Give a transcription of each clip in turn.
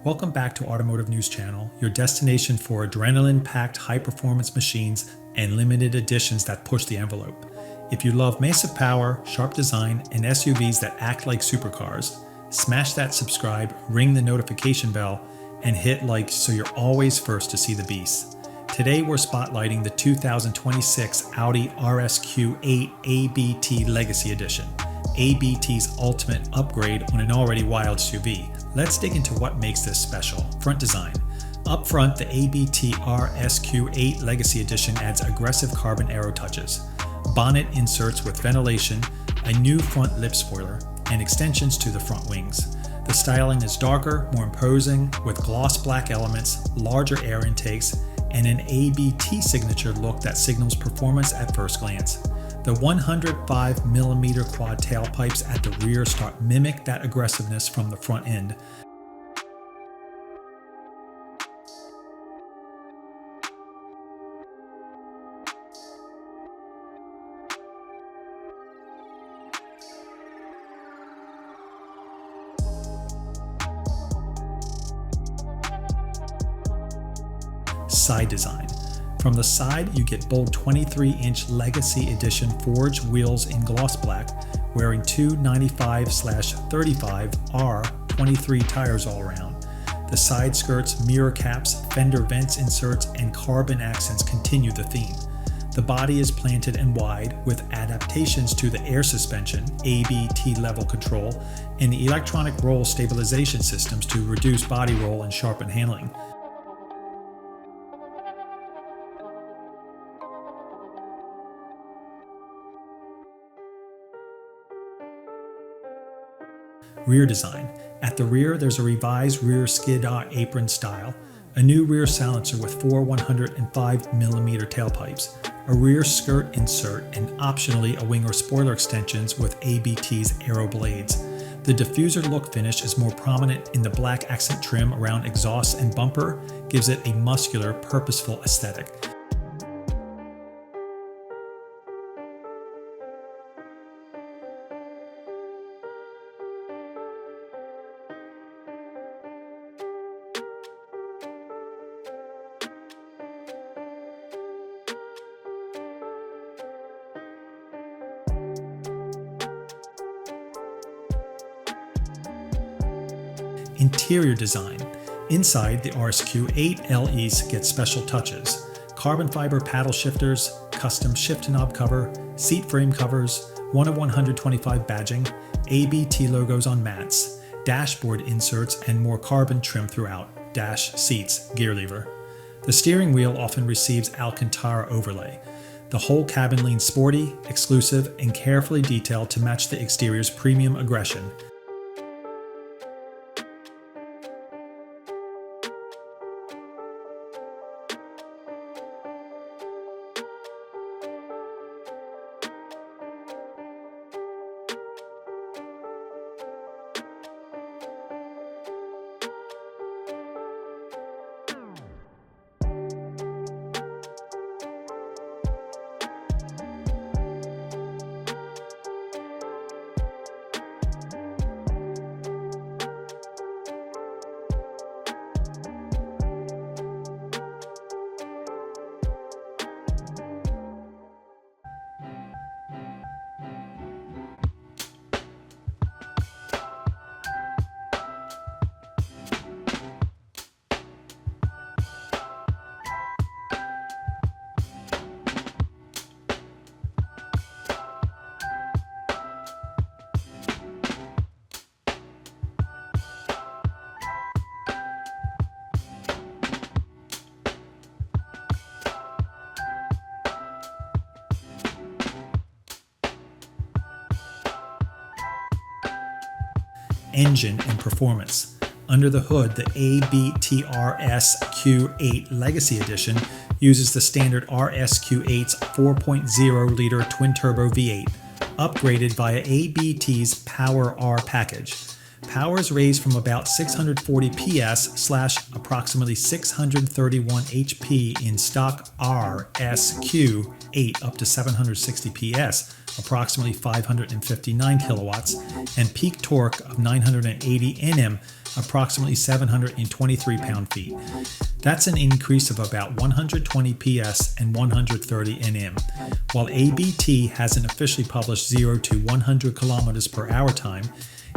Welcome back to Automotive News Channel, your destination for adrenaline-packed high-performance machines and limited editions that push the envelope. If you love massive power, sharp design, and SUVs that act like supercars, smash that subscribe, ring the notification bell, and hit like so you're always first to see the beasts. Today we're spotlighting the 2026 Audi RSQ8 ABT Legacy Edition, ABT's ultimate upgrade on an already wild SUV. Let's dig into what makes this special. Front design. Up front, the ABT RSQ8 Legacy Edition adds aggressive carbon aero touches, bonnet inserts with ventilation, a new front lip spoiler, and extensions to the front wings. The styling is darker, more imposing, with gloss black elements, larger air intakes, and an ABT signature look that signals performance at first glance. The 105mm quad tailpipes at the rear start mimic that aggressiveness from the front end. Side design. From the side, you get bold 23-inch Legacy Edition forged wheels in gloss black, wearing two 95/35 R23 tires all around. The side skirts, mirror caps, fender vents inserts, and carbon accents continue the theme. The body is planted and wide, with adaptations to the air suspension, ABT level control, and the electronic roll stabilization systems to reduce body roll and sharpen handling. Rear design. At the rear, there's a revised rear skid apron style, a new rear silencer with four 105mm tailpipes, a rear skirt insert, and optionally a wing or spoiler extensions with ABT's Aero blades. The diffuser look finish is more prominent in the black accent trim around exhaust and bumper, gives it a muscular, purposeful aesthetic. Interior design. Inside, the RSQ8 LEs get special touches. Carbon fiber paddle shifters, custom shift knob cover, seat frame covers, 1 of 125 badging, ABT logos on mats, dashboard inserts, and more carbon trim throughout, dash, seats, gear lever. The steering wheel often receives Alcantara overlay. The whole cabin leans sporty, exclusive, and carefully detailed to match the exterior's premium aggression. Engine and performance. Under the hood, the ABT RSQ8 Legacy Edition uses the standard RSQ8's 4.0-liter twin-turbo V8, upgraded via ABT's Power R package. Power is raised from about 640 PS / approximately 631 HP in stock RSQ8 up to 760 PS, approximately 559 kilowatts, and peak torque of 980 Nm, approximately 723 pound-feet. That's an increase of about 120 PS and 130 Nm. While ABT hasn't officially published 0 to 100 km per hour time,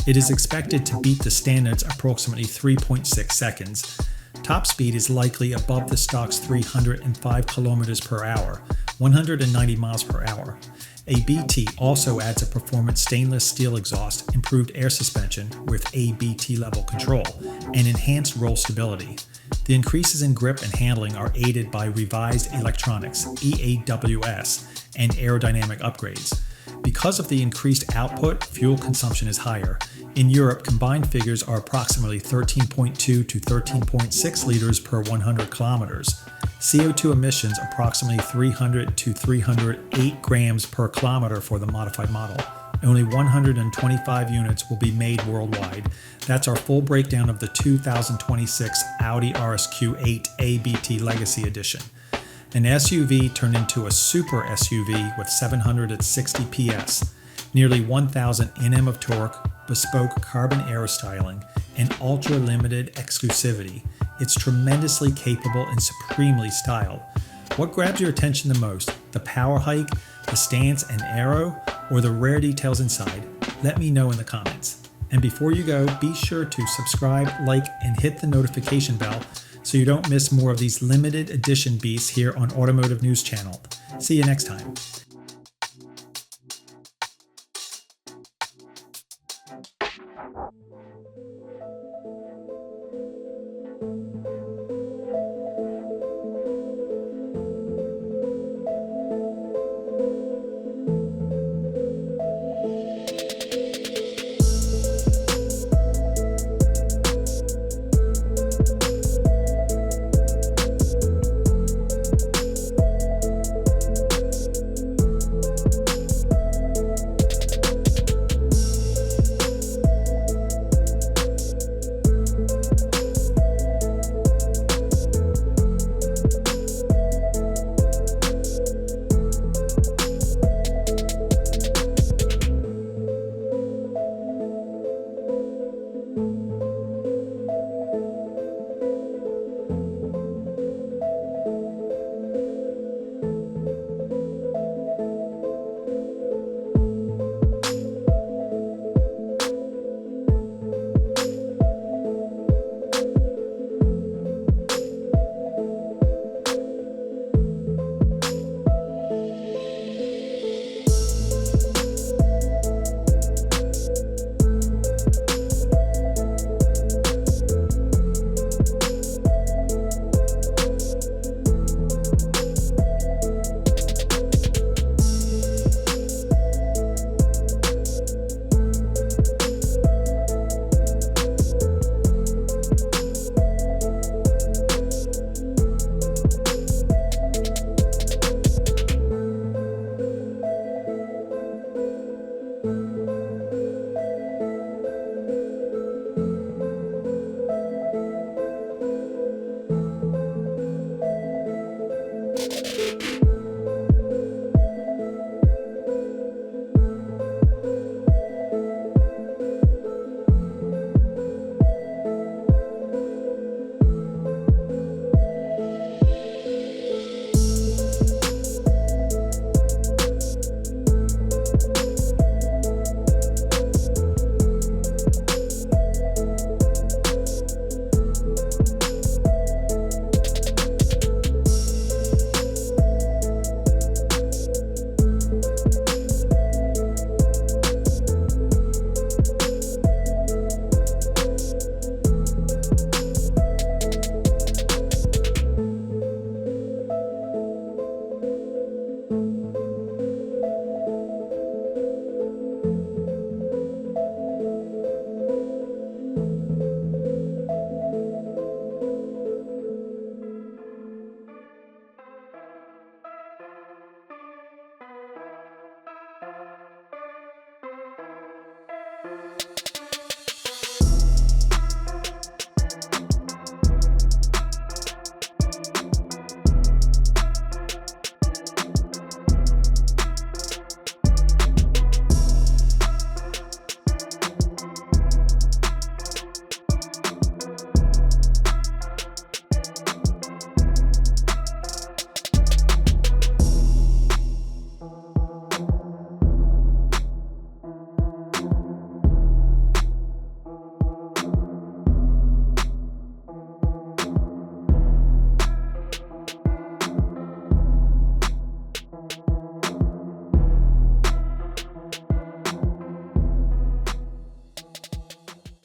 it is expected to beat the standard's approximately 3.6 seconds. Top speed is likely above the stock's 305 km per hour, 190 miles per hour. ABT also adds a performance stainless steel exhaust, improved air suspension with ABT level control, and enhanced roll stability. The increases in grip and handling are aided by revised electronics, EAWS, and aerodynamic upgrades. Because of the increased output, fuel consumption is higher. In Europe, combined figures are approximately 13.2 to 13.6 liters per 100 kilometers. CO2 emissions approximately 300 to 308 grams per kilometer for the modified model. Only 125 units will be made worldwide. That's our full breakdown of the 2026 Audi RSQ8 ABT Legacy Edition. An SUV turned into a super SUV with 760 PS, nearly 1,000 Nm of torque, bespoke carbon aero styling, and ultra-limited exclusivity. It's tremendously capable and supremely styled. What grabs your attention the most? The power hike, the stance and aero, or the rare details inside? Let me know in the comments. And before you go, be sure to subscribe, like, and hit the notification bell so you don't miss more of these limited edition beasts here on Automotive News Channel. See you next time.